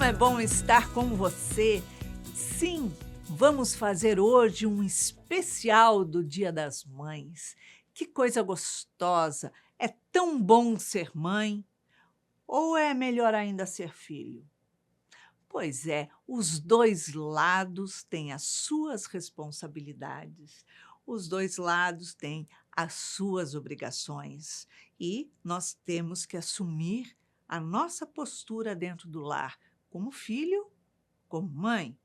é bom estar com você. Sim, vamos fazer hoje um especial do Dia das Mães. Que coisa gostosa! É tão bom ser mãe. Ou é melhor ainda ser filho? Pois é, os dois lados têm as suas responsabilidades, os dois lados têm as suas obrigações e nós temos que assumir a nossa postura dentro do lar, como filho, como mãe.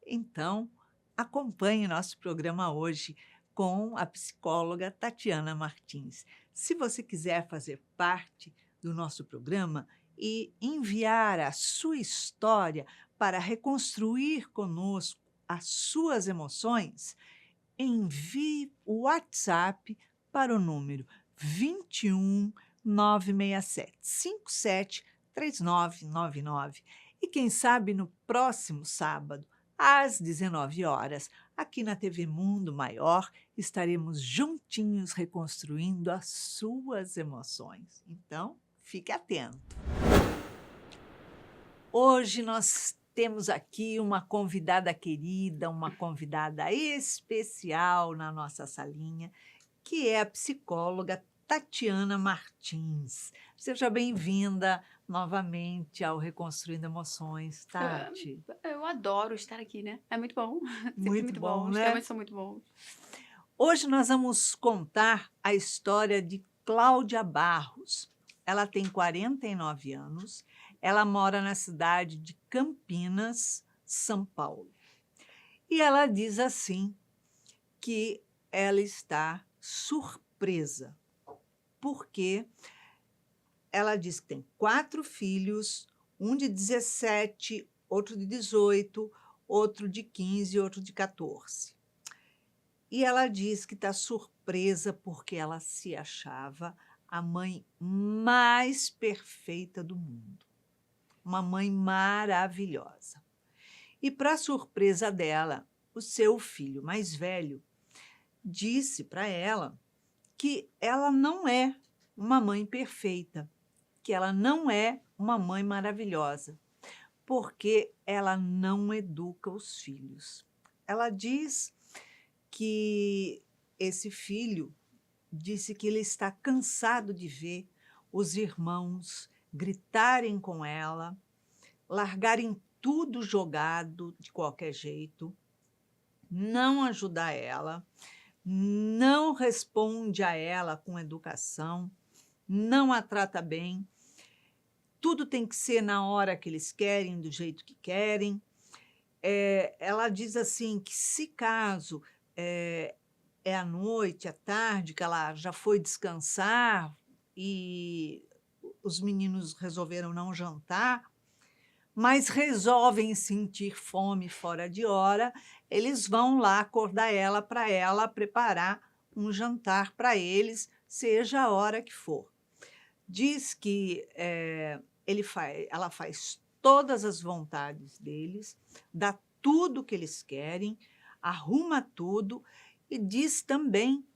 Então, acompanhe nosso programa hoje com a psicóloga Tatiana Martins. Se você quiser fazer parte do nosso programa e enviar a sua história para reconstruir conosco as suas emoções, envie o WhatsApp para o número 21 967 57 3999. E quem sabe no próximo sábado, às 19 horas, aqui na TV Mundo Maior, estaremos juntinhos reconstruindo as suas emoções. Então, fique atento. Hoje nós temos aqui uma convidada querida, uma convidada especial na nossa salinha, que é a psicóloga Tatiana Martins. Seja bem-vinda novamente ao Reconstruindo Emoções, Tati. Eu adoro estar aqui, né? É muito bom. Sempre Muito muito bom. bom, Os né? temas são muito bons. Hoje nós vamos contar a história de Cláudia Barros. Ela tem 49 anos, ela mora na cidade de Campinas, São Paulo. E ela diz assim que ela está surpresa, porque ela diz que tem 4 filhos, um de 17, outro de 18, outro de 15 e outro de 14. E ela diz que está surpresa porque ela se achava a mãe mais perfeita do mundo. Uma mãe maravilhosa. E, para surpresa dela, o seu filho mais velho disse para ela que ela não é uma mãe perfeita, que ela não é uma mãe maravilhosa, porque ela não educa os filhos. Ela diz que esse filho disse que ele está cansado de ver os irmãos gritarem com ela, largarem tudo jogado de qualquer jeito, não ajudar ela, não responde a ela com educação, não a trata bem, tudo tem que ser na hora que eles querem, do jeito que querem. Ela diz assim que se caso é à noite, à tarde, que ela já foi descansar e os meninos resolveram não jantar, mas resolvem sentir fome fora de hora, eles vão lá acordar ela para ela preparar um jantar para eles, seja a hora que for. Diz que ela faz todas as vontades deles, dá tudo que eles querem, arruma tudo e diz também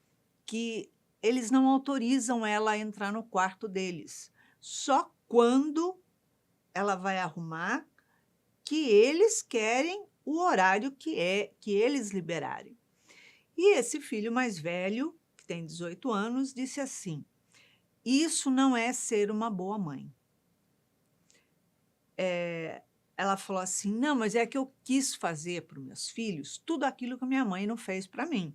que eles não autorizam ela a entrar no quarto deles, só quando ela vai arrumar, que eles querem o horário que eles liberarem. E esse filho mais velho, que tem 18 anos, disse assim: isso não é ser uma boa mãe. Ela falou assim: não, mas é que eu quis fazer para os meus filhos tudo aquilo que a minha mãe não fez para mim.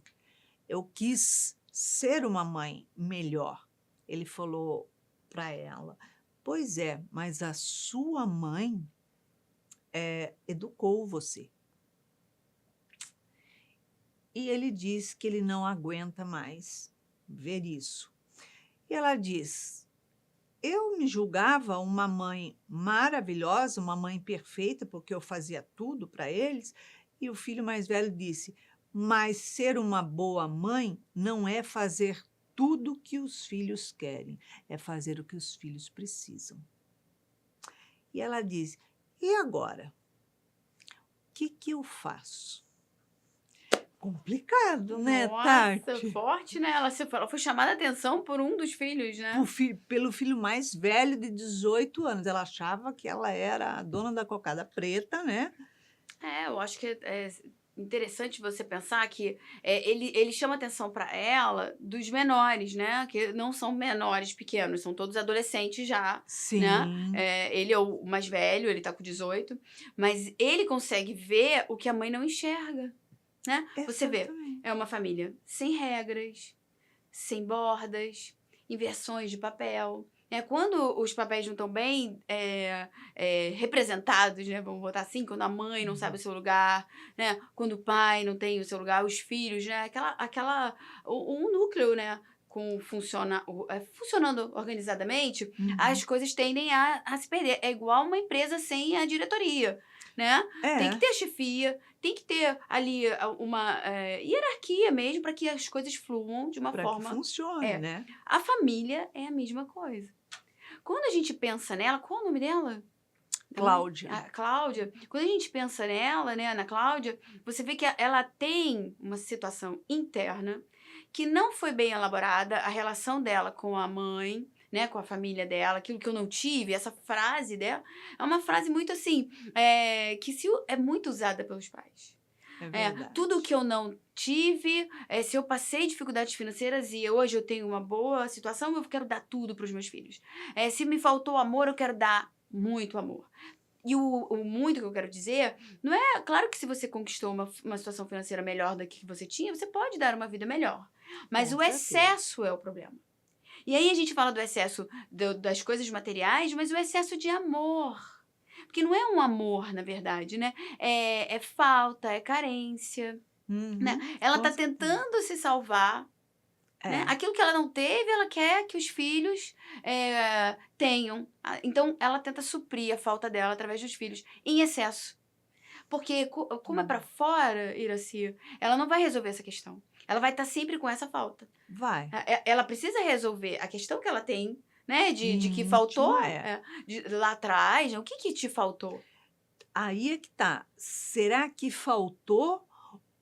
Eu quis ser uma mãe melhor. Ele falou para ela: pois é, mas a sua mãe educou você. E ele diz que ele não aguenta mais ver isso. E ela diz: eu me julgava uma mãe maravilhosa, uma mãe perfeita, porque eu fazia tudo para eles. E o filho mais velho disse: mas ser uma boa mãe não é fazer tudo que os filhos querem, é fazer o que os filhos precisam. E ela diz: e agora? O que eu faço? Complicado, né, Nossa, Tati? forte, né? Ela foi chamada a atenção por um dos filhos, né? Pelo filho mais velho de 18 anos. Ela achava que ela era a dona da cocada preta, né? Eu acho que é interessante você pensar que ele chama atenção para ela dos menores, né? Que não são menores pequenos, são todos adolescentes já, né? Sim, Ele é o mais velho, ele tá com 18, mas ele consegue ver o que a mãe não enxerga, né? Você vê, exatamente. é uma família sem regras, sem bordas, inversões de papel. Quando os papéis não estão bem representados, né? Vamos botar assim, quando a mãe não sabe o seu lugar, né? Quando o pai não tem o seu lugar, os filhos, né? Um núcleo, né? Funcionando organizadamente, Uhum. as coisas tendem a se perder. É igual uma empresa sem a diretoria, né? Tem que É, ter a chefia, tem que ter ali uma hierarquia mesmo para que as coisas fluam de uma para que forma. funcione, né? A família é a mesma coisa. Quando a gente pensa nela, qual é o nome dela? Da mãe? Cláudia. A Cláudia. Quando a gente pensa nela, né, na Cláudia, você vê que ela tem uma situação interna que não foi bem elaborada, a relação dela com a mãe, né, com a família dela, aquilo que eu não tive, essa frase dela, é uma frase muito assim, é muito usada pelos pais. É Tudo verdade. que eu não tive, se eu passei dificuldades financeiras e hoje eu tenho uma boa situação, eu quero dar tudo para os meus filhos. Se me faltou amor, eu quero dar muito amor. E o muito que eu quero dizer, não é. Claro que se você conquistou uma situação financeira melhor do que você tinha, você pode dar uma vida melhor. Mas Com o certeza. excesso é o problema. E aí a gente fala do excesso das coisas materiais, mas o excesso de amor. Porque não é um amor, na verdade, né? É falta, é carência, né? Uhum, Ela com tá certeza. tentando se salvar, né? É, Aquilo que ela não teve, ela quer que os filhos tenham. Então, ela tenta suprir a falta dela através dos filhos, em excesso. Porque, como é pra hum, fora, Iraci, ela não vai resolver essa questão. Ela vai estar sempre com essa falta. vai. Ela precisa resolver a questão que ela tem, né? De que faltou Íntima, é. lá atrás. Né? O que te faltou? Aí é que tá. Será que faltou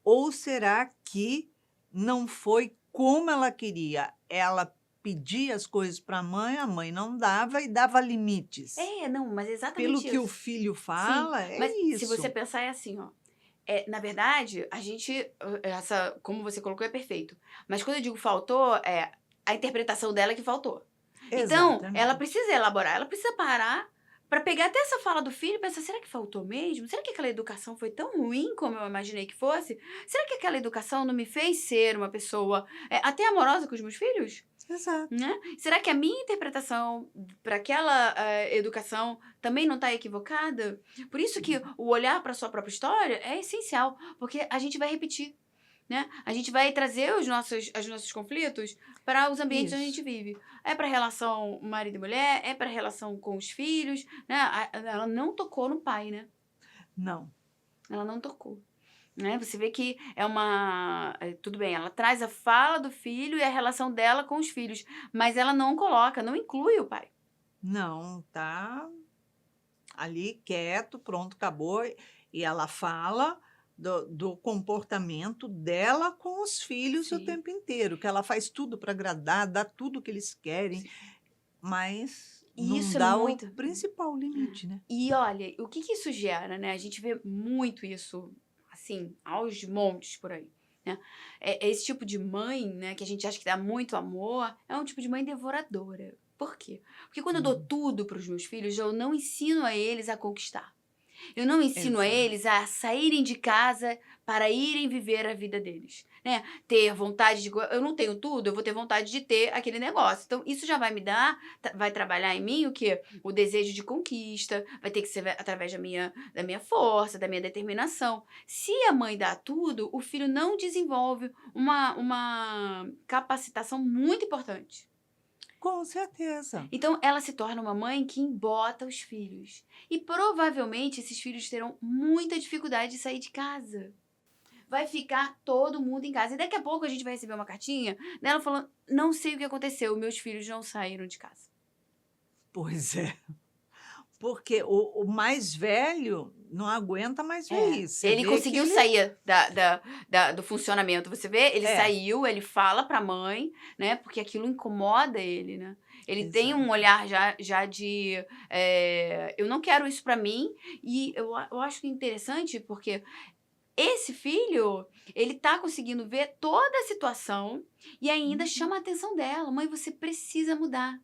ou será que não foi como ela queria? Ela pedia as coisas para a mãe não dava e dava limites. Não, mas é Pelo exatamente que o isso. filho Sim, fala, é mas se você isso. pensar é assim, ó. Na verdade, a gente, como você colocou, é perfeito. Mas quando eu digo faltou, é a interpretação dela que faltou. Então, ela Exatamente. precisa elaborar, ela precisa parar para pegar até essa fala do filho e pensar: será que faltou mesmo? Será que aquela educação foi tão ruim como eu imaginei que fosse? Será que aquela educação não me fez ser uma pessoa até amorosa com os meus filhos? Exato. Né? Será que a minha interpretação para aquela educação também não está equivocada? Por isso que o olhar para a sua própria história é essencial, porque a gente vai repetir, né? A gente vai trazer os nossos conflitos para os ambientes onde a gente Isso. vive. É para a relação marido e mulher, é para a relação com os filhos, né? Ela não tocou no pai, né? Não. Ela não tocou. Né? Você vê que tudo bem, ela traz a fala do filho e a relação dela com os filhos, mas ela não coloca, não inclui o pai. Não, tá ali quieto, pronto, acabou. E ela fala do comportamento dela com os filhos o Sim, tempo inteiro, que ela faz tudo para agradar, dá tudo que eles querem, sim. mas E não isso é dá o muito. principal limite, né? E olha, o que isso gera, né? A gente vê muito isso, assim, aos montes por aí. Né? Esse tipo de mãe, né, que a gente acha que dá muito amor, é um tipo de mãe devoradora. Por quê? Porque quando eu dou Uhum. tudo para os meus filhos, eu não ensino a eles a conquistar. Eu não ensino a Exato. eles a saírem de casa para irem viver a vida deles, né? Ter vontade de... Eu não tenho tudo, eu vou ter vontade de ter aquele negócio. Então, isso já vai me dar, vai trabalhar em mim o quê? O desejo de conquista, vai ter que ser através da minha força, da minha determinação. Se a mãe dá tudo, o filho não desenvolve uma capacitação muito importante. Com certeza. Então, ela se torna uma mãe que embota os filhos. E provavelmente esses filhos terão muita dificuldade de sair de casa. Vai ficar todo mundo em casa. E daqui a pouco a gente vai receber uma cartinha dela falando: não sei o que aconteceu, meus filhos não saíram de casa. Pois é. Porque o mais velho não aguenta mais ver isso. Você Ele vê que conseguiu sair do funcionamento, você vê? Ele É, saiu, ele fala pra mãe, né? Porque aquilo incomoda ele, né? Ele tem um exato. olhar já de eu não quero isso pra mim. E eu acho interessante porque esse filho, ele tá conseguindo ver toda a situação e ainda chama a atenção dela. Mãe, você precisa mudar, né?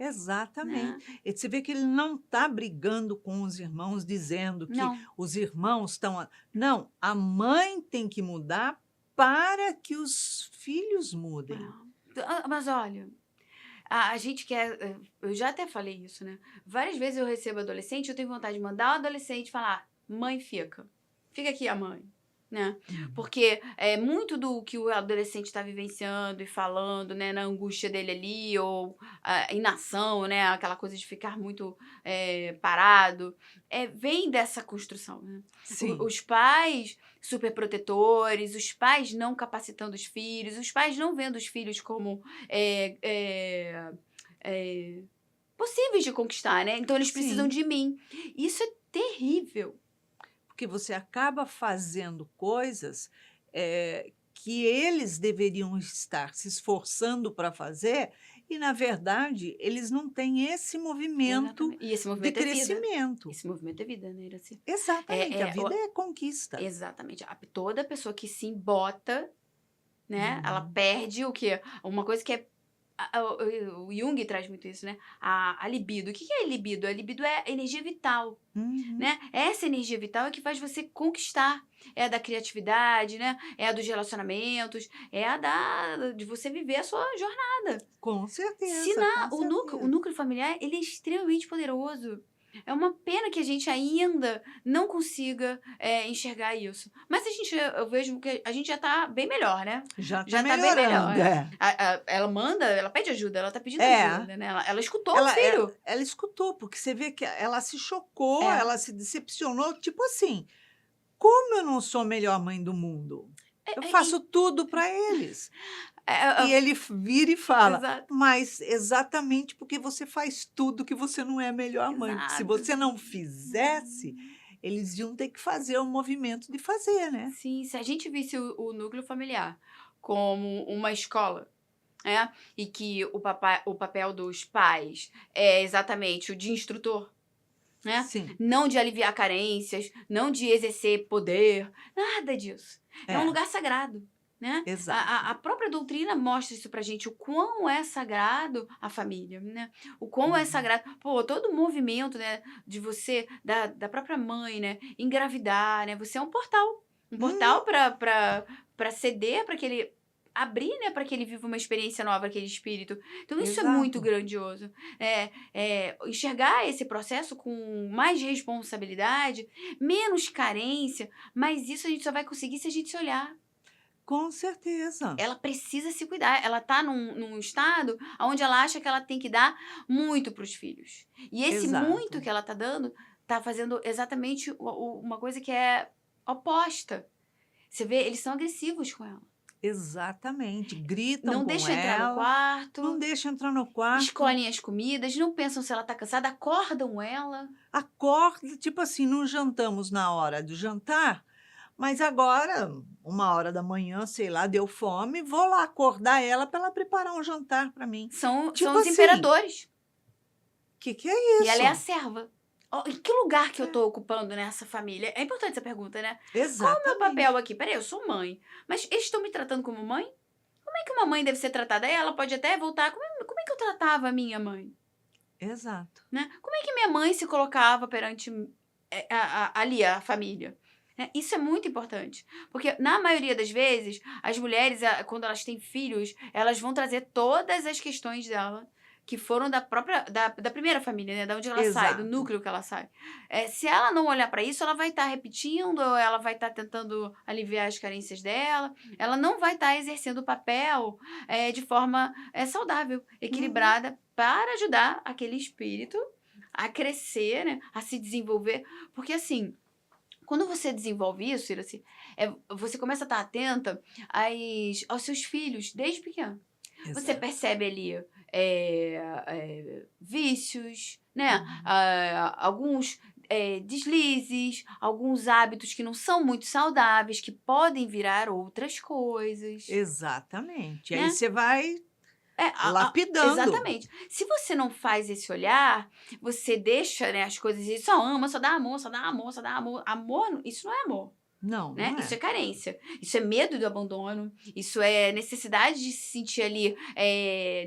Exatamente. E você vê que ele não está brigando com os irmãos, dizendo que Não. os irmãos estão. Não, a mãe tem que mudar para que os filhos mudem. Mas olha, a gente quer. Eu já até falei isso, né? Várias vezes eu recebo adolescente, eu tenho vontade de mandar o adolescente falar: mãe, fica. Fica aqui a mãe. Né? Porque é muito do que o adolescente está vivenciando e falando, né, na angústia dele ali, ou a inação, né, aquela coisa de ficar muito parado, vem dessa construção. Né? Sim. Os pais super protetores, os pais não capacitando os filhos, os pais não vendo os filhos como possíveis de conquistar, né? Então eles precisam Sim. de mim. Isso é terrível. Porque você acaba fazendo coisas que eles deveriam estar se esforçando para fazer, e, na verdade, eles não têm esse movimento Exatamente. E esse de movimento é vida. crescimento. Esse movimento é vida, né, Iraci? Exatamente, a vida é conquista. Exatamente. Toda pessoa que se embota, né? Ela perde o quê? Uma coisa que o Jung traz muito isso, né? A libido. O que é libido? A libido é energia vital, né? Essa energia vital é que faz você conquistar. É a da criatividade, né? É a dos relacionamentos, é a de você viver a sua jornada. Com certeza. Se Com o certeza. núcleo familiar, ele é extremamente poderoso. É uma pena que a gente ainda não consiga enxergar isso. Mas eu vejo que a gente já tá bem melhor, né? Já Já está tá bem melhor. melhorando. Ela pede ajuda, ela tá pedindo É. ajuda, né? Ela escutou o Ela, filho. ela escutou, porque você vê que ela se chocou, É. ela se decepcionou, tipo assim, como eu não sou a melhor mãe do mundo? Eu faço tudo para eles. E ele vira e fala, Exato. mas exatamente porque você faz tudo que você não é a melhor mãe. Porque se Exato. você não fizesse, eles iam ter que fazer o movimento de fazer, né? Sim, se a gente visse o núcleo familiar como uma escola, né? E que o papel dos pais é exatamente o de instrutor, né? Sim. Não de aliviar carências, não de exercer poder, nada disso. É um lugar sagrado, né? Exato. A própria doutrina mostra isso pra gente, o quão é sagrado a família, né? O quão é sagrado, todo o movimento, né, de você, da própria mãe, né, engravidar, né? Você é um portal pra ceder, pra que ele abrir, né, para que ele viva uma experiência nova, aquele espírito. Então, isso é muito grandioso. Enxergar esse processo com mais responsabilidade, menos carência, mas isso a gente só vai conseguir se a gente se olhar. Com certeza. Ela precisa se cuidar. Ela tá num estado onde ela acha que ela tem que dar muito para os filhos. E esse muito que ela tá dando, tá fazendo exatamente uma coisa que é oposta. Você vê, eles são agressivos com ela. Exatamente. Gritam não com deixa ela. Entrar no quarto. Não deixa entrar no quarto. Escolhem as comidas, não pensam se ela tá cansada, acordam ela. Acorda, tipo assim, não jantamos na hora do jantar, mas agora, 1h da manhã, sei lá, deu fome, vou lá acordar ela para ela preparar um jantar para mim. São Tipo os assim, imperadores. Que é isso? E ela é a serva. Em que lugar que eu tô ocupando nessa família? É importante essa pergunta, né? Exatamente. Qual é o meu papel aqui? Peraí, eu sou mãe. Mas eles estão me tratando como mãe? Como é que uma mãe deve ser tratada? Aí ela pode até voltar. Como é que eu tratava a minha mãe? Exato. Né? Como é que minha mãe se colocava perante ali a família? Isso é muito importante. Porque, na maioria das vezes, as mulheres, quando elas têm filhos, elas vão trazer todas as questões dela, que foram da primeira família, né? Da onde ela sai, do núcleo que ela sai. Se ela não olhar para isso, ela vai estar repetindo, ou ela vai estar tentando aliviar as carências dela, ela não vai estar exercendo o papel de forma saudável, equilibrada, para ajudar aquele espírito a crescer, né? A se desenvolver. Porque, assim, quando você desenvolve isso, Iraci, você começa a estar atenta aos seus filhos desde pequeno. Você Exato. percebe ali vícios, né? Uhum. Alguns deslizes, alguns hábitos que não são muito saudáveis, que podem virar outras coisas, Exatamente. Aí né? você vai lapidando. Exatamente. Se você não faz esse olhar, você deixa, né, as coisas e só ama, só dá amor, só dá amor, só dá amor. Amor, isso não é amor. Não, Né? não Isso é é. carência, isso é medo do abandono, isso é necessidade de se sentir ali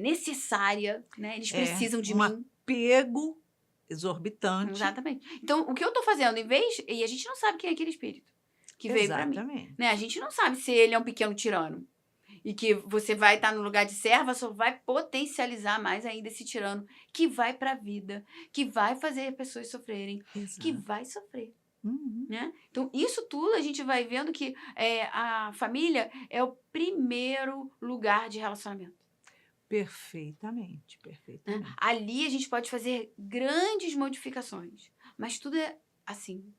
necessária, né? Eles É precisam de um mim. apego exorbitante. Exatamente. Então, o que eu tô fazendo, em vez. E a gente não sabe quem é aquele espírito que veio pra mim. Né? A Exatamente. gente não sabe se ele é um pequeno tirano. E que você vai estar no lugar de serva, só vai potencializar mais ainda esse tirano que vai pra vida, que vai fazer pessoas sofrerem, que Exato. vai sofrer. Uhum. Né? Então, isso tudo a gente vai vendo que a família é o primeiro lugar de relacionamento. Perfeitamente, Né? perfeitamente. Ali a gente pode fazer grandes modificações, mas tudo é assim,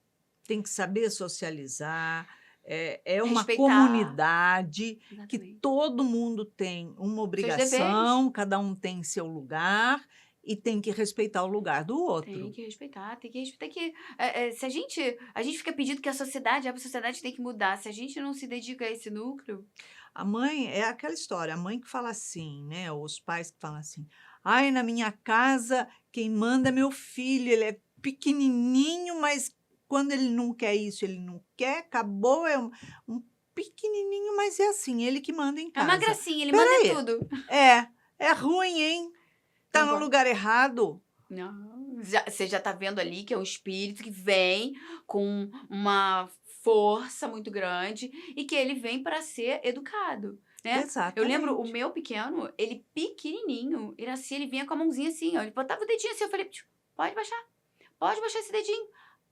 Tem que saber socializar, é uma respeitar, comunidade que exatamente, todo mundo tem uma seus deveres. obrigação, cada um tem seu lugar e tem que respeitar o lugar do outro. Tem que respeitar que se a gente fica pedindo que a sociedade tem que mudar. Se a gente não se dedica a esse núcleo, A mãe é aquela história, a mãe que fala assim, né, ou os pais que falam assim: "Ai, na minha casa quem manda é meu filho, ele é pequenininho, mas quando ele não quer isso, ele não quer, acabou, é um pequenininho, mas é assim, ele que manda em é uma casa". gracinha, ele Espera manda em aí, tudo. é ruim, hein, tá Não no pode. lugar errado. Não, você já tá vendo ali que é um espírito que vem com uma força muito grande e que ele vem para ser educado, né. Eu lembro o Exatamente. meu pequeno, ele pequenininho, ele assim, ele vinha com a mãozinha assim, ó, ele botava o dedinho assim, eu falei: "Tio, pode baixar esse dedinho".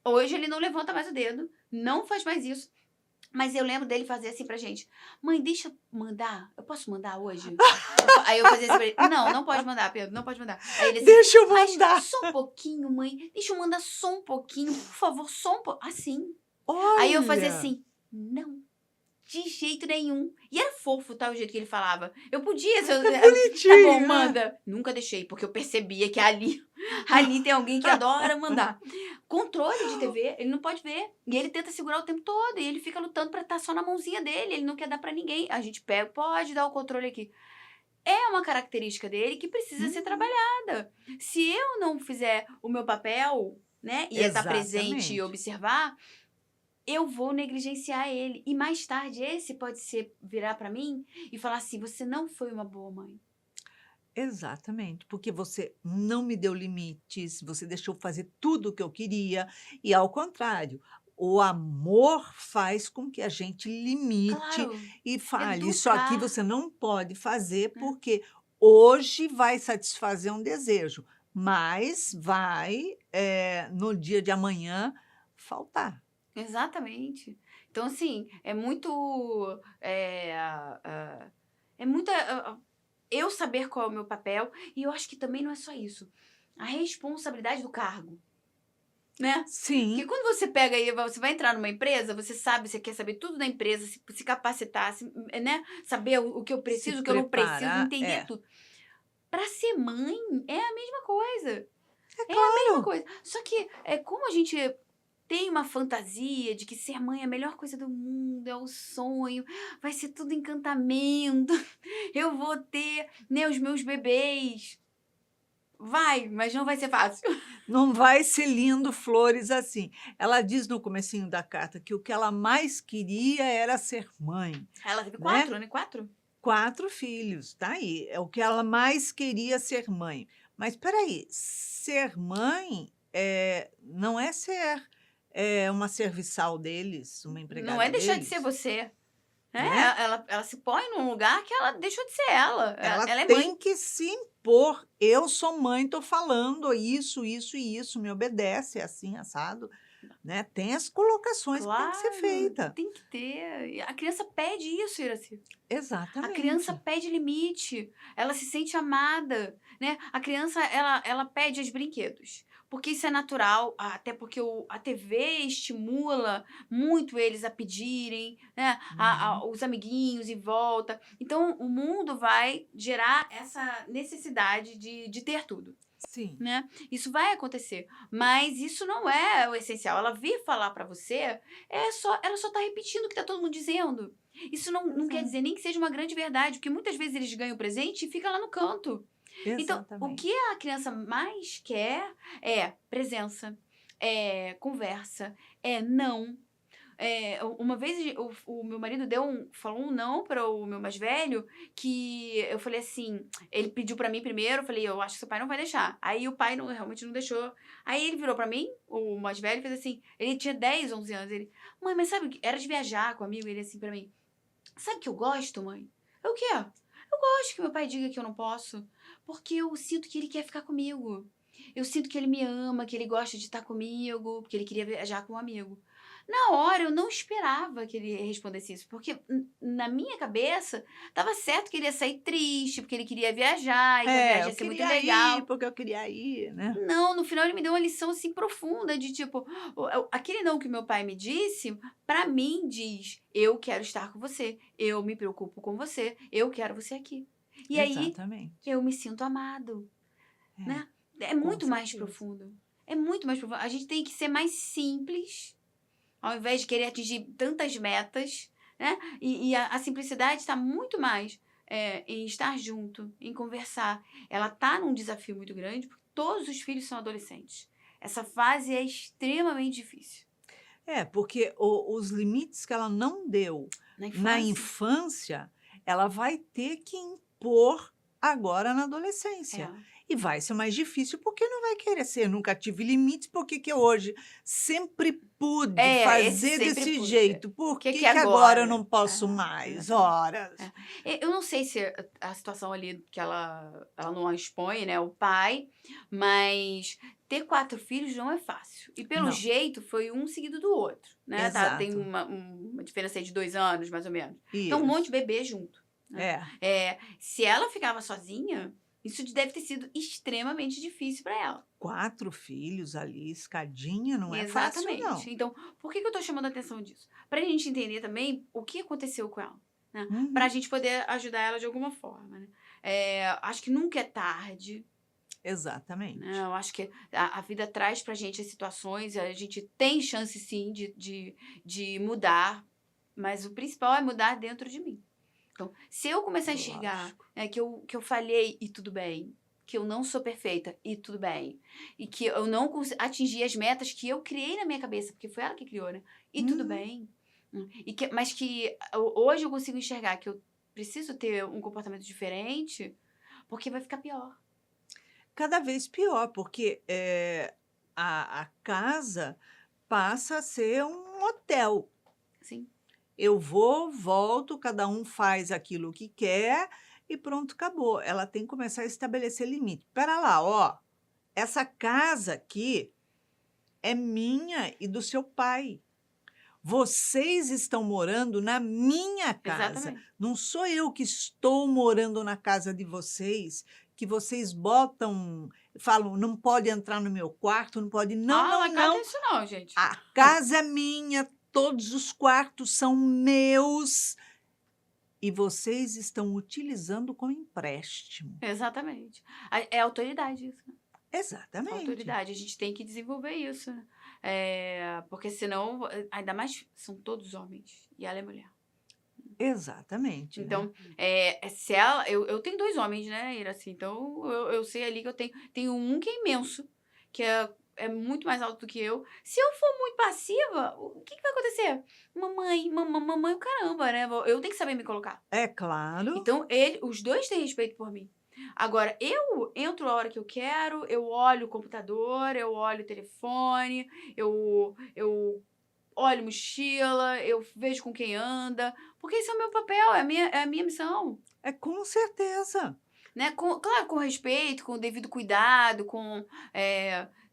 Hoje ele não levanta mais o dedo, não faz mais isso. Mas eu lembro dele fazer assim pra gente: "Mãe, deixa eu mandar, eu posso mandar hoje?" Aí eu fazia assim pra ele: "Não, não pode mandar, Pedro, não pode mandar". Aí ele assim: Deixa eu "Mas mandar. só um pouquinho, mãe, deixa eu mandar só um pouquinho, por favor, só um po", assim. Aí eu fazia Olha, assim: "Não, de jeito nenhum". E era fofo, tá, o jeito que ele falava. Eu podia, se eu "Tá bom, bonitinho, né. manda". Nunca deixei, porque eu percebia que ali tem alguém que adora mandar. Controle de TV, ele não pode ver. E ele tenta segurar o tempo todo, e ele fica lutando pra estar só na mãozinha dele, ele não quer dar pra ninguém. A gente pega: "Pode dar o controle aqui". É uma característica dele que precisa ser Uhum, trabalhada. Se eu não fizer o meu papel, né, e é estar presente e exatamente. observar, eu vou negligenciar ele. E mais tarde esse pode ser virar pra mim e falar assim: "Você não foi uma boa mãe". Exatamente, porque você não me deu limites, você deixou fazer tudo o que eu queria, e ao contrário, o amor faz com que a gente limite Claro, e fale: "Isso aqui educar, você não pode fazer, né. porque hoje vai satisfazer um desejo, mas vai, no dia de amanhã faltar". Exatamente. Então, assim, é muito, é muita eu saber qual é o meu papel, e eu acho que também não é só isso, a responsabilidade do cargo, né. Porque Sim, quando você pega aí, você vai entrar numa empresa, você sabe, você quer saber tudo da empresa, se capacitar, né, saber o que eu se preciso, o que eu não preciso, preparar entender tudo. Para ser mãe é a mesma coisa. é É a mesma claro. coisa. Só que, como a gente tem uma fantasia de que ser mãe é a melhor coisa do mundo, é o sonho, vai ser tudo encantamento, eu vou ter, né, os meus bebês. Vai, mas não vai ser fácil. Não vai ser lindo flores assim. Ela diz no comecinho da carta que o que ela mais queria era ser mãe, Ela teve né. 4, né, 4? 4 filhos, tá aí, é o que ela mais queria ser mãe. Mas espera aí, ser mãe, não é ser, uma serviçal deles, uma Não é empregada deixar de ser deles, você, né, né. ela se põe num lugar que ela deixou de ser ela, Ela ela é tem mãe. que se impor: "Eu sou mãe, estou falando isso, isso e isso, me obedece, é assim assado", né. Tem as colocações que tem que ser Claro, feita. tem que ter. E a criança pede isso, Iraci. A criança Exatamente. pede limite, ela se sente amada, né. A criança ela pede os brinquedos, porque isso é natural, até porque a TV estimula muito eles a pedirem, né, Uhum. os amiguinhos em volta. Então, o mundo vai gerar essa necessidade de ter tudo, Sim, né? Isso vai acontecer, mas isso não é o essencial. Ela vir falar para você, ela só tá repetindo o que tá todo mundo dizendo. Isso não quer exato, dizer nem que seja uma grande verdade, porque muitas vezes eles ganham o presente e fica lá no canto. Então, o que exatamente. a criança mais quer é presença, é conversa, é não. Uma vez o meu marido falou um não para o meu mais velho, que eu falei assim, ele pediu para mim primeiro, eu falei, eu acho que seu pai não vai deixar. Aí o pai realmente não deixou. Aí ele virou para mim, o mais velho, e fez assim, ele tinha 10, 11 anos, ele, mãe, mas sabe, era de viajar com um amigo, ele assim para mim, sabe o que eu gosto, mãe? É o quê? Eu gosto que meu pai diga que eu não posso, porque eu sinto que ele quer ficar comigo. Eu sinto que ele me ama, que ele gosta de estar comigo, porque ele queria viajar com um amigo. Na hora, eu não esperava que ele respondesse isso, porque na minha cabeça, estava certo que ele ia sair triste, porque ele queria viajar e que a É, viagem eu ia ser muito queria ir, legal. porque eu queria ir, né. Não, no final ele me deu uma lição, assim, profunda de tipo, aquele não que meu pai me disse, pra mim diz: "Eu quero estar com você, eu me preocupo com você, eu quero você aqui". E aí, Exatamente. eu me sinto amado, É, né. É com muito mais certeza. profundo, é muito mais profundo. A gente tem que ser mais simples, ao invés de querer atingir tantas metas, né, e a simplicidade está muito mais, em estar junto, em conversar. Ela tá num desafio muito grande, porque todos os filhos são adolescentes. Essa fase é extremamente difícil. É, porque os limites que ela não deu Na na infância infância, ela vai ter que impor agora na é. adolescência. E vai ser mais difícil, porque não vai querer ser "nunca tive limites, por que que eu hoje sempre pude Esse fazer sempre desse pude. jeito, Por por que que que que agora eu agora? não posso É, mais?" exatamente. Horas. Eu não sei se a situação ali que ela não a expõe, né, o pai, mas ter 4 filhos não é fácil. E pelo Não, jeito foi um seguido do outro, né, tem exato. uma diferença aí de 2 anos, mais ou menos. Então um monte de Isso. bebê junto, né. É, Se ela ficava sozinha, isso deve ter sido extremamente difícil para ela. 4 filhos ali, escadinha, não é fácil Exatamente. não. Então, por que que eu tô chamando a atenção disso? Pra gente entender também o que aconteceu com ela, né, pra Uhum, gente poder ajudar ela de alguma forma, né. Acho que nunca é tarde, né, exatamente. eu acho que a vida traz pra gente as situações, a gente tem chance sim de mudar, mas o principal é mudar dentro de mim. Então, se eu começar a enxergar, Lógico. que eu falhei e tudo bem, que eu não sou perfeita e tudo bem, e que eu não atingi as metas que eu criei na minha cabeça, porque foi ela que criou, né, e tudo Uhum. bem. Mas que hoje eu consigo enxergar que eu preciso ter um comportamento diferente, porque vai ficar pior. Cada vez pior, porque, a casa passa a ser um hotel. Sim, Eu vou, volto, cada um faz aquilo que quer e pronto, acabou. Ela tem que começar a estabelecer limite. Espera lá, ó, essa casa aqui é minha e do seu pai. Vocês estão morando na minha casa, exatamente. não sou eu que estou morando na casa de vocês, que vocês botam falam: "Não pode entrar no meu quarto, não pode", não, Ah, não, lá em casa tem não, isso não, gente. a casa é minha, todos os quartos são meus e vocês estão utilizando como empréstimo. Exatamente. É autoridade isso. Exatamente, Autoridade, a gente tem que desenvolver isso, né. Porque senão, ainda mais são todos homens e ela é mulher. exatamente, né. Então, se ela eu tenho 2 homens, né, Iraci, então eu sei ali que eu tenho um que é imenso, que é muito mais alto do que eu. Se eu for muito passiva, o que que vai acontecer? Mamãe, mamãe o caramba, né, eu tenho que saber me colocar. É claro. Então os 2 têm respeito por mim. Agora eu entro a hora que eu quero, eu olho o computador, eu olho o telefone, eu olho mochila, eu vejo com quem anda, porque esse é o meu papel, é a minha missão, É, com certeza. né, claro, com respeito, com o devido cuidado,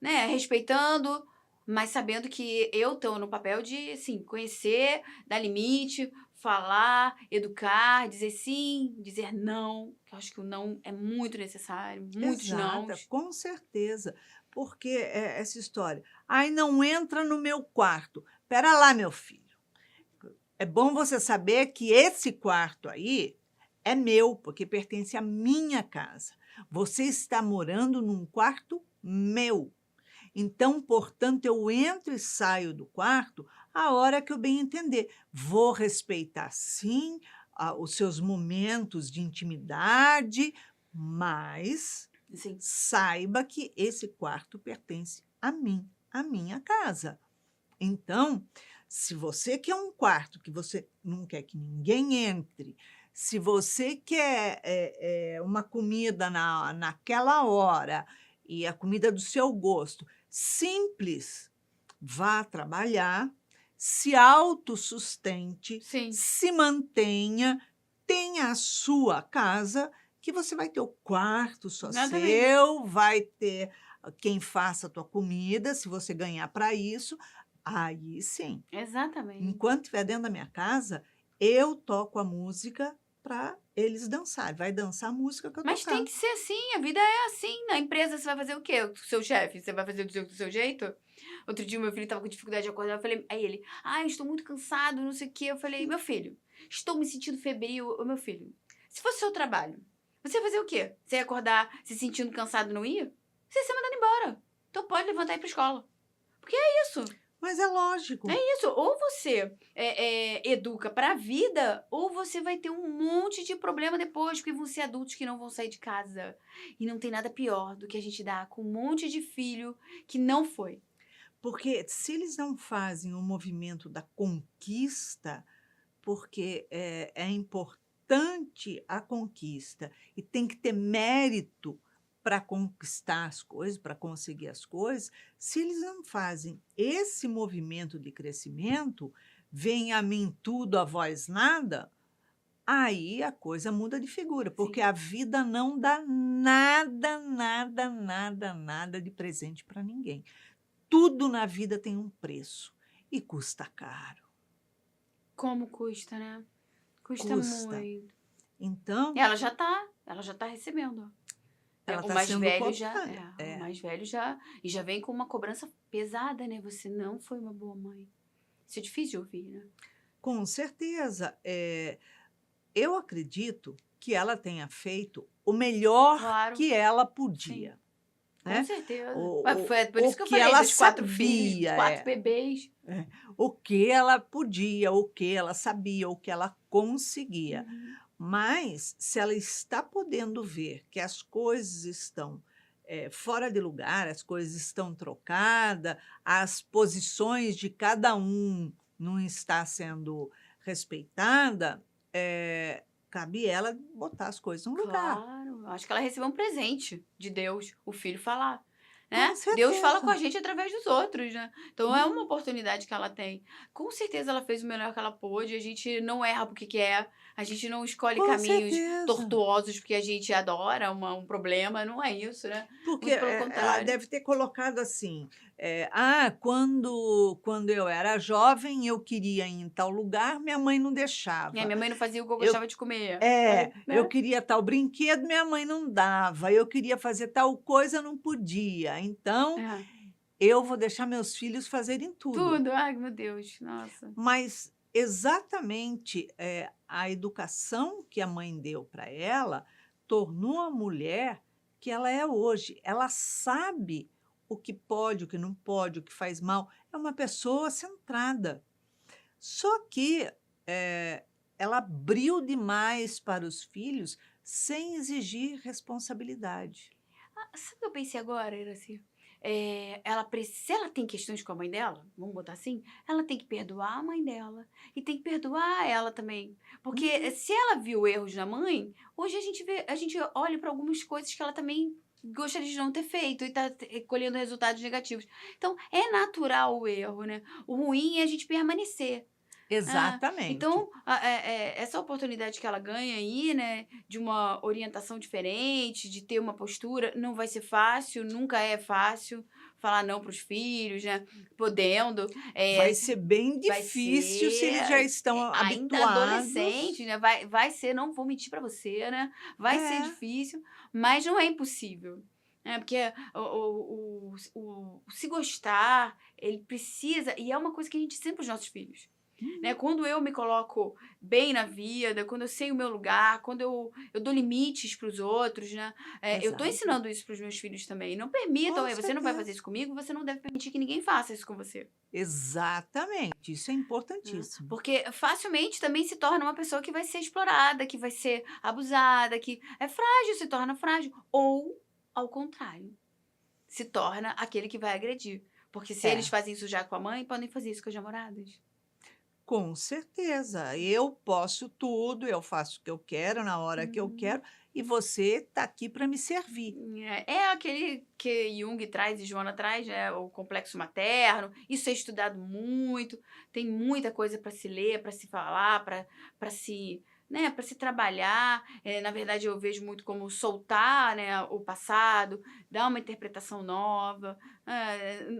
né, respeitando, mas sabendo que eu estou no papel de, assim, conhecer, dar limite, falar, educar, dizer sim, dizer não. Que eu acho que o não é muito necessário, muitos Exata, nãos. com certeza. Porque essa história, ai, não entra no meu quarto. Espera lá, meu filho. É bom você saber que esse quarto aí é meu, porque pertence à minha casa. Você está morando num quarto meu. Então, portanto, eu entro e saio do quarto a hora que eu bem entender. Vou respeitar, sim, os seus momentos de intimidade, mas Assim, saiba que esse quarto pertence a mim, à minha casa. Então, se você quer um quarto que você não quer que ninguém entre, se você quer uma comida naquela hora e a comida do seu gosto, simples, vá trabalhar, se autossustente, sim, se mantenha, tenha a sua casa, que você vai ter o quarto só exatamente. seu, vai ter quem faça a tua comida, se você ganhar para isso. Aí sim, Exatamente. enquanto estiver dentro da minha casa, eu toco a música para eles dançarem. Vai dançar a música que eu Mas tem tocar. que ser assim, a vida é assim. Na empresa você vai fazer o quê? O seu chefe, você vai fazer do seu jeito? Outro dia meu filho estava com dificuldade de acordar, eu falei, aí ele, eu estou muito cansado, não sei o quê. Eu falei, meu filho, estou me sentindo febril. Ô, meu filho, se fosse o seu trabalho, você ia fazer o quê? Você ia acordar se sentindo cansado e não ir? Você ia ser mandado embora. Então pode levantar e ir pra escola. Porque é isso. Mas é lógico. Isso, ou você educa para a vida, ou você vai ter um monte de problema depois, porque vão ser adultos que não vão sair de casa. E não tem nada pior do que a gente dar com um monte de filho que não foi. Porque se eles não fazem o movimento da conquista, porque é importante a conquista e tem que ter mérito para conquistar as coisas, para conseguir as coisas, se eles não fazem esse movimento de crescimento, vem a mim tudo, a vós nada, aí a coisa muda de figura, porque Sim. a vida não dá nada, nada, nada, nada de presente para ninguém. Tudo na vida tem um preço e custa caro, Como custa, né? Custa custa. muito. Então, Ela já tá recebendo. Ó. ela O está mais sendo velho já, cobrada. o mais velho já, e já vem com uma cobrança pesada, né? Você não foi uma boa mãe. Isso é difícil de ouvir, né? Com certeza. Eu acredito que ela tenha feito o melhor Claro, que ela sim. podia, Com né? certeza. Ué, O, foi por o isso que eu que falei ela dos 4 filhos, dos sabia, 4 bebês. o que ela podia, o que ela sabia, o que ela conseguia. Uhum. Mas, se ela está podendo ver que as coisas estão fora de lugar, as coisas estão trocadas, as posições de cada um não está sendo respeitada, cabe ela botar as coisas no lugar. Claro, acho que ela recebeu um presente de Deus, o filho falar, Com né? Deus fala com a certeza. gente através dos outros, né? Então é uma Uhum. oportunidade que ela tem. Com certeza ela fez o melhor que ela pôde, a gente não erra porque quer, a gente não escolhe Com caminhos certeza. tortuosos porque a gente adora um problema, não é isso, né? Porque Muito pelo ela contrário. deve ter colocado assim: quando eu era jovem, eu queria ir em tal lugar, minha mãe não deixava. Minha mãe não fazia o que eu Eu, gostava de comer. Aí, eu né? queria tal brinquedo, minha mãe não dava. Eu queria fazer tal coisa, não podia. Então, É. eu vou deixar meus filhos fazerem tudo. Tudo, ai meu Deus, nossa. Mas exatamente a educação que a mãe deu para ela tornou a mulher que ela é hoje. Ela sabe o que pode, o que não pode, o que faz mal. É uma pessoa centrada. Só que ela abriu demais para os filhos sem exigir responsabilidade. Sabe o que eu pensei agora, Iraci? Se ela tem questões com a mãe dela, vamos botar assim, ela tem que perdoar a mãe dela e tem que perdoar ela também. Porque Uhum. se ela viu erros na mãe, hoje a gente olha para algumas coisas que ela também gostaria de não ter feito e tá colhendo resultados negativos. Então, é natural o erro, né? O ruim é a gente permanecer. Exatamente. Então, essa oportunidade que ela ganha aí, né, de uma orientação diferente, de ter uma postura, não vai ser fácil, nunca é fácil falar não para os filhos, né, podendo, Vai ser bem vai difícil se eles já ser, estão ainda adolescente, habituados. né, vai ser, não vou mentir para você, né, vai ser É, difícil, mas não é impossível, né, porque o se gostar, ele precisa, e é uma coisa que a gente ensina para os nossos filhos, né, hum, quando eu me coloco bem na vida, quando eu sei o meu lugar, quando eu dou limites para os outros, né, eu tô exato. ensinando isso para os meus filhos também. Não permitam: Com "Ei, você não vai fazer certeza. isso comigo, você não deve permitir que ninguém faça isso com você", Exatamente, isso é né. importantíssimo. Porque facilmente também se torna uma pessoa que vai ser explorada, que vai ser abusada, que é frágil, se torna frágil. Ou, ao contrário, se torna aquele que vai agredir. Porque se eles É, fazem isso já com a mãe, podem fazer isso com as namoradas. com certeza. Eu posso tudo, eu faço o que eu quero, na hora que eu Uhum. quero, e você está aqui para me servir. É aquele que Jung traz e Joana traz, né, o complexo materno. Isso é estudado muito, tem muita coisa para se ler, para se falar, para se, né, para se trabalhar. Na verdade, eu vejo muito como soltar, né, o passado, dar uma interpretação nova,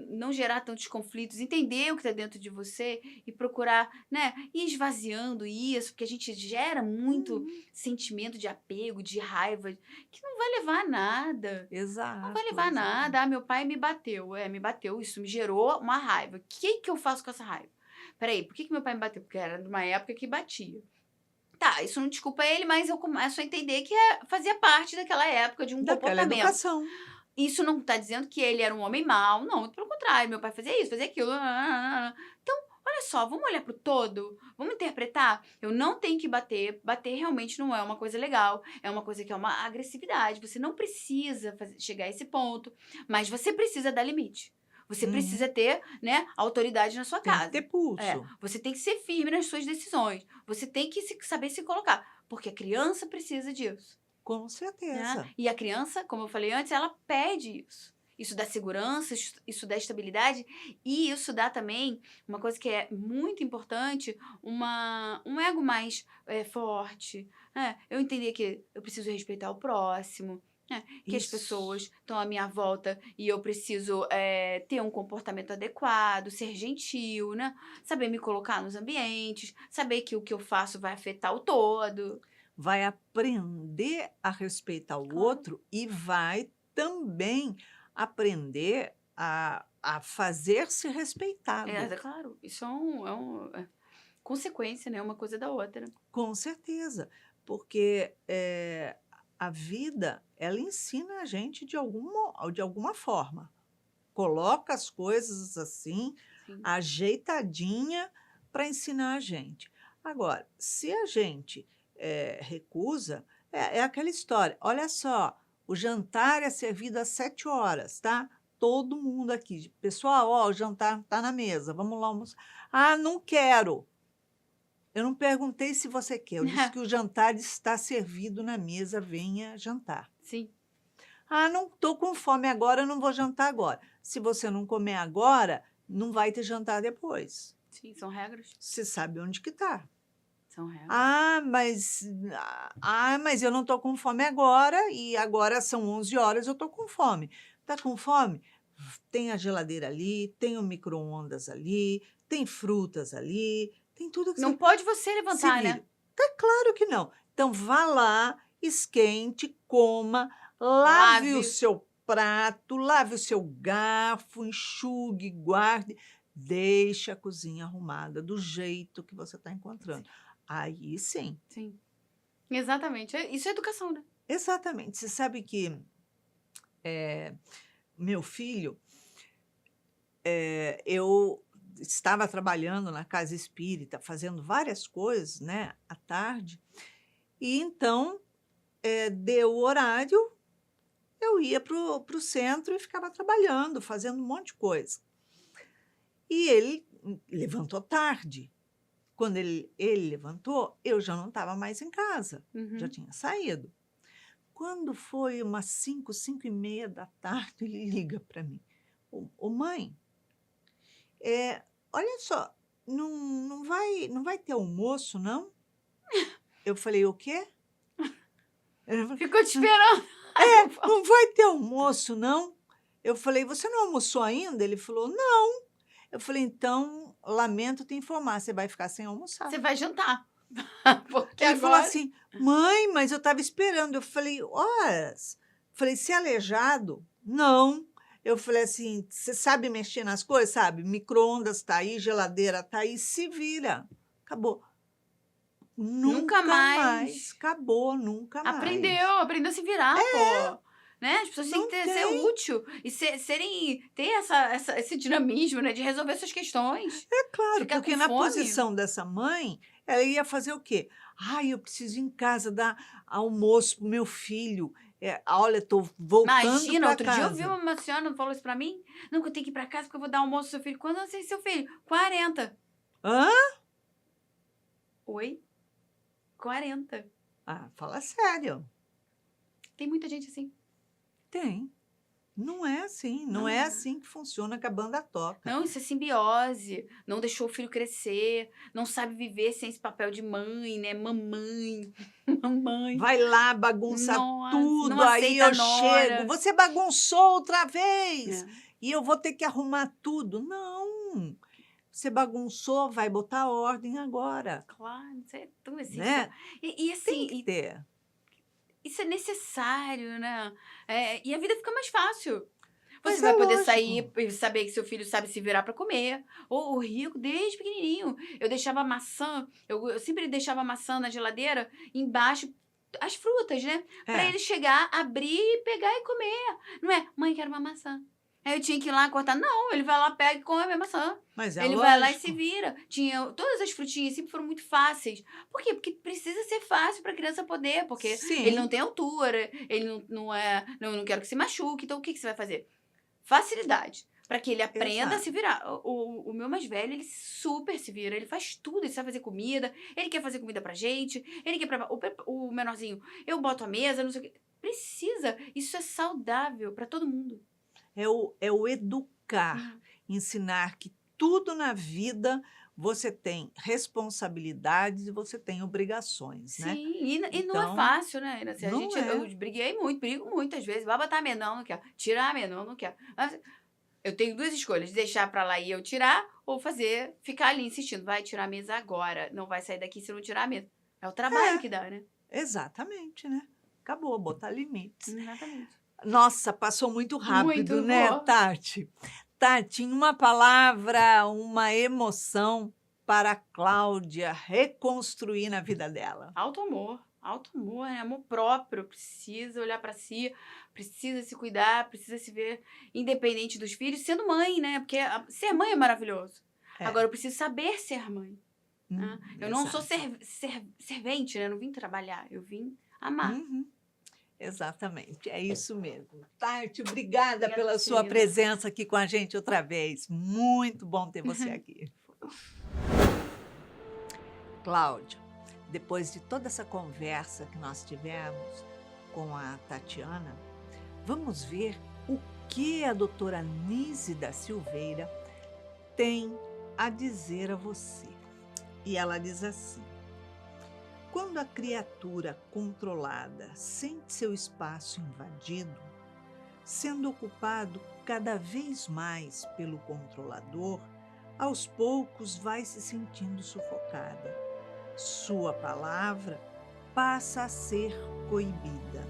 não gerar tantos conflitos, entender o que está dentro de você e procurar, né, ir esvaziando isso, porque a gente gera muito Uhum. sentimento de apego, de raiva, que não vai levar a nada. Não vai Exato, levar a exatamente. nada. "Ah, meu pai me bateu". Me bateu, isso me gerou uma raiva. O que que eu faço com essa raiva? "Espera aí, por que que meu pai me bateu?". Porque era numa época que batia. Tá, isso não desculpa ele, mas eu começo a entender que fazia parte daquela época, de um Daquela comportamento. educação. Isso não tá dizendo que ele era um homem mau, não, muito pelo contrário, meu pai fazia isso, fazia aquilo. Então, olha só, vamos olhar para o todo? Vamos interpretar? Eu não tenho que bater, bater realmente não é uma coisa legal, é uma coisa que é uma agressividade, você não precisa chegar a esse ponto, mas você precisa dar limite. Você Uhum. precisa ter, né, autoridade na sua Tem que ter casa. pulso. Você tem que ser firme nas suas decisões. Você tem que saber se colocar, porque a criança precisa disso. Com Né. certeza. E a criança, como eu falei antes, ela pede isso. Isso dá segurança, isso dá estabilidade e isso dá também uma coisa que é muito importante, um ego mais, forte, né. Eu entender que eu preciso respeitar o próximo, né, que as pessoas Isso. estão à minha volta e eu preciso, ter um comportamento adequado, ser gentil, né, saber me colocar nos ambientes, saber que o que eu faço vai afetar o todo. Vai aprender a respeitar o Claro. outro e vai também aprender a fazer-se respeitado. Claro, isso é consequência, né, uma coisa da outra. Com certeza, porque, a vida, ela ensina a gente de alguma forma. Coloca as coisas assim, Sim. ajeitadinha para ensinar a gente. Agora, se a gente, recusa, é aquela história: "Olha só, o jantar é servido às 7 horas, tá? Todo mundo aqui, pessoal, ó, o jantar está na mesa, vamos lá almoçar". "Ah, não quero". Eu não perguntei se você quer, eu disse que o jantar está servido na mesa, venha jantar. Sim, Ah, não estou com fome agora, eu não vou jantar agora. Se você não comer agora, não vai ter jantar depois. sim, são regras, Você sabe onde que está. são regras. Mas eu não estou com fome agora e agora são 11 horas, eu estou com fome. Está com fome? Tem a geladeira ali, tem o micro-ondas ali, tem frutas ali, tem tudo que Não você pode você se levantar, né. vire. Tá claro que não. Então vá lá, esquente, coma, lave o Lave. seu prato, lave o seu garfo, enxugue, guarde, deixe a cozinha arrumada do jeito que você está encontrando. Sim, Aí sim, sim, exatamente. Isso é educação, né. exatamente. Você sabe que, meu filho, eu estava trabalhando na casa espírita, fazendo várias coisas, né, à tarde, e então, deu o horário. Eu ia para o centro e ficava trabalhando, fazendo um monte de coisa. E ele levantou tarde. Quando ele levantou, eu já não estava mais em casa, já Uhum. tinha saído. Quando foi umas 5, 5:30 da tarde, ele liga para mim: "Ô mãe, olha só, não vai ter almoço, não? Eu falei: "O quê?" Ele falou: Ficou te esperando. "Não vai ter almoço, não?" Eu falei: "Você não almoçou ainda?" Ele falou: "Não." Eu falei: "Então, lamento te informar, você vai ficar sem almoçar." Você vai jantar. Porque Ele falou agora assim: "Mãe, mas eu estava esperando." Eu falei: "Horas?" Falei: "Se é aleijado, não." Eu falei assim: "Você sabe mexer nas coisas?" Sabe, micro-ondas tá aí, geladeira tá aí, se vira. Acabou. nunca Nunca mais, mais acabou, nunca mais. aprendeu a se virar, pô. Né? As pessoas têm que Não ser tem. útil e ter esse dinamismo, né, de resolver suas questões. É Se claro, ficar com porque na fome, posição dessa mãe, ela ia fazer o quê? "Ai, eu preciso ir em casa dar almoço pro meu filho. Olha, estou voltando imagina, para outro dia eu vi casa." uma senhora falou isso pra mim: "Não, que eu tenho que ir pra casa porque eu vou dar almoço ao seu filho". Quantos anos tem seu filho? 40. Hã? Oi? 40. Ah, fala sério. Tem muita gente assim. Tem. Não é assim, não Não é é. assim que funciona que a banda toca. Não, isso é simbiose, não deixou o filho crescer, não sabe viver sem esse papel de mãe, né, mamãe, mamãe. Vai lá, bagunça Nossa, não tudo, aí aceita a eu chego: nora. "Você bagunçou outra vez, É, e eu vou ter que arrumar tudo." Não, você bagunçou, vai botar ordem agora, claro, isso é tão essencial. né. E Tem assim, que ter. isso é necessário, né, e a vida fica mais fácil. Você Mas é vai poder lógico. sair e saber que seu filho sabe se virar para comer. Ou o rico, desde pequenininho, eu deixava maçã, eu sempre deixava maçã na geladeira, embaixo, as frutas, né, para É, ele chegar, abrir e pegar e comer. Não é: "Mãe, quero uma maçã". Aí eu tinha que ir lá cortar. Não, ele vai lá, pega e come a maçã. mas é Ele vai lá e se lógico. vira. Tinha todas as frutinhas sempre foram muito fáceis. Por quê? Porque precisa ser fácil para a criança poder, porque ele não Sim, tem altura, ele não quero que se machuque, então o que que você vai fazer? Facilidade, para que ele aprenda a se exato. virar. O meu mais velho, ele super se vira, ele faz tudo, ele sabe fazer comida, ele quer fazer comida pra gente, ele quer preparar o menorzinho, eu boto a mesa, não sei o quê. Precisa, isso é saudável para todo mundo. É o educar, Hum. ensinar que tudo na vida você tem responsabilidades e você tem obrigações, né. Sim, e não é Então, fácil, né, assim, a não gente eu é. briguei muito, brigo muitas vezes, vai botar amêndoa, não, não quero, tirar amêndoa, não quero. Mas eu tenho 2 escolhas, deixar pra lá e eu tirar, ou ficar ali insistindo: "Vai tirar a mesa agora, não vai sair daqui se não tirar a mesa". É o trabalho que É, dá, né. exatamente, né. Acabou, botar limites. Exatamente. Nossa, passou muito rápido, Muito, né, boa. Tati? Tati, em uma palavra, uma emoção para a Cláudia reconstruir na vida dela. Alto amor, né, amor próprio, precisa olhar pra si, precisa se cuidar, precisa se ver independente dos filhos, sendo mãe, né, porque ser mãe é maravilhoso. É, Agora eu preciso saber ser mãe, né. Eu não sou exato. servente, né, eu não vim trabalhar, eu vim amar. Uhum, exatamente, é isso mesmo. Tati, obrigada Obrigada a pela você, sua linda. presença aqui com a gente outra vez. Muito bom ter você aqui. Cláudia, depois de toda essa conversa que nós tivemos com a Tatiana, vamos ver o que a doutora Nise da Silveira tem a dizer a você. E ela diz assim: quando a criatura controlada sente seu espaço invadido, sendo ocupado cada vez mais pelo controlador, aos poucos vai se sentindo sufocada. Sua palavra passa a ser coibida,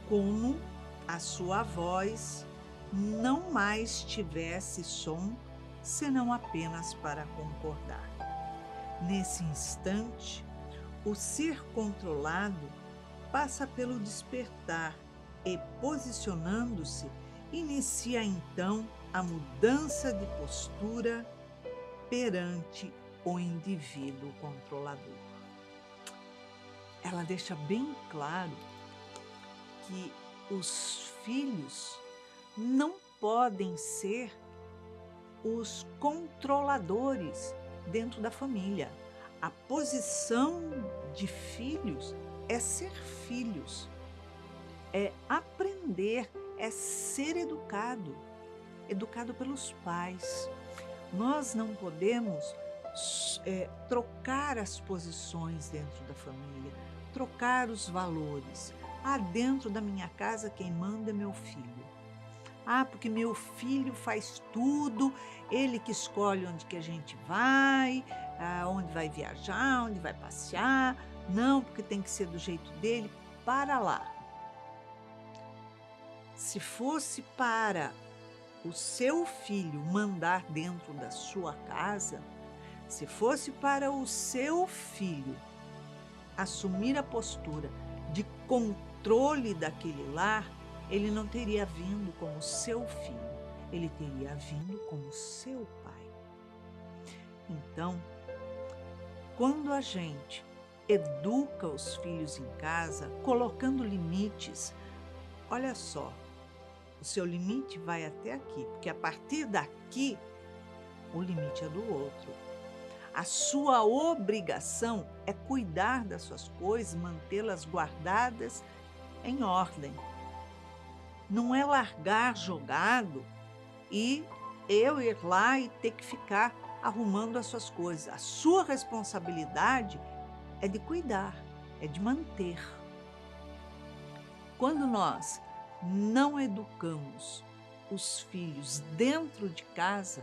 como a sua voz não mais tivesse som senão apenas para concordar. Nesse instante, o ser controlado passa pelo despertar e, posicionando-se, inicia então a mudança de postura perante o indivíduo controlador. Ela deixa bem claro que os filhos não podem ser os controladores dentro da família. A posição de filhos é ser filhos, é aprender, é ser educado, educado pelos pais. Nós não podemos trocar as posições dentro da família, trocar os valores. Dentro da minha casa quem manda é meu filho. Porque meu filho faz tudo, ele que escolhe onde que a gente vai, onde vai viajar, onde vai passear. Não, porque tem que ser do jeito dele. Para lá. Se fosse para o seu filho mandar dentro da sua casa, se fosse para o seu filho assumir a postura de controle daquele lar, ele não teria vindo como seu filho, ele teria vindo como seu pai. Então, quando a gente educa os filhos em casa, colocando limites, olha só, o seu limite vai até aqui, porque a partir daqui, o limite é do outro. A sua obrigação é cuidar das suas coisas, mantê-las guardadas em ordem. Não é largar jogado e eu ir lá e ter que ficar arrumando as suas coisas. A sua responsabilidade é de cuidar, é de manter. Quando nós não educamos os filhos dentro de casa,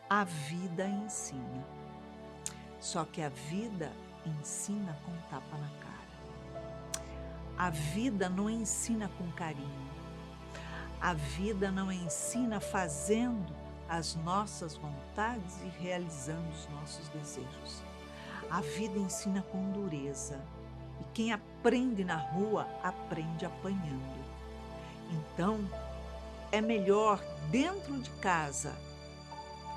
a vida ensina. Só que a vida ensina com tapa na cara. A vida não ensina com carinho. A vida não ensina fazendo as nossas vontades e realizando os nossos desejos. A vida ensina com dureza. E quem aprende na rua, aprende apanhando. Então, é melhor dentro de casa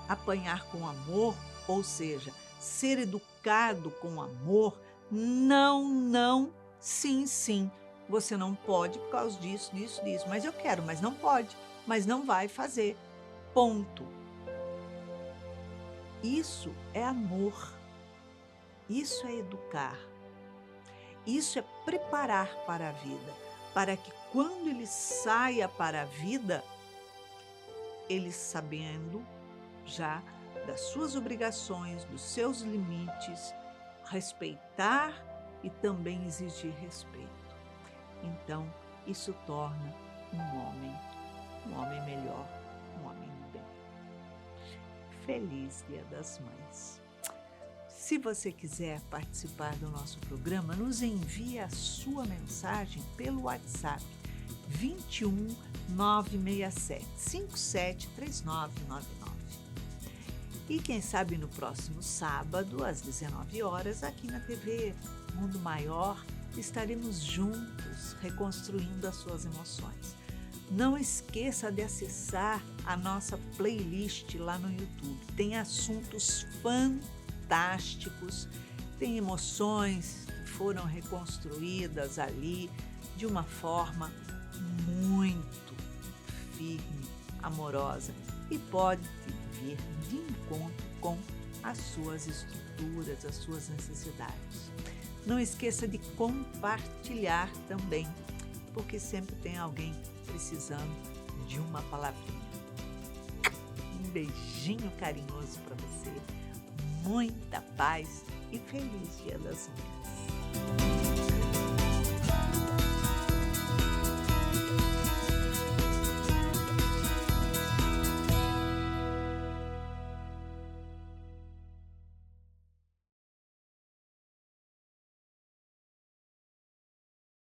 apanhar com amor, ou seja, ser educado com amor. Não, sim. Você não pode por causa disso. Mas eu quero, mas não pode, mas não vai fazer. Ponto. Isso é amor. Isso é educar. Isso é preparar para a vida, para que quando ele saia para a vida, ele sabendo já das suas obrigações, dos seus limites, respeitar e também exigir respeito. Então, isso torna um homem melhor, um homem do bem. Feliz Dia das Mães! Se você quiser participar do nosso programa, nos envie a sua mensagem pelo WhatsApp 21 967 573999. E quem sabe no próximo sábado, às 19 horas, aqui na TV Mundo Maior, estaremos juntos reconstruindo as suas emoções. Não esqueça de acessar a nossa playlist lá no YouTube. Tem assuntos fantásticos, tem emoções que foram reconstruídas ali de uma forma muito firme, amorosa e pode vir de encontro com as suas estruturas, as suas necessidades. Não esqueça de compartilhar também, porque sempre tem alguém precisando de uma palavrinha. Um beijinho carinhoso para você, muita paz e feliz Dia das Mães.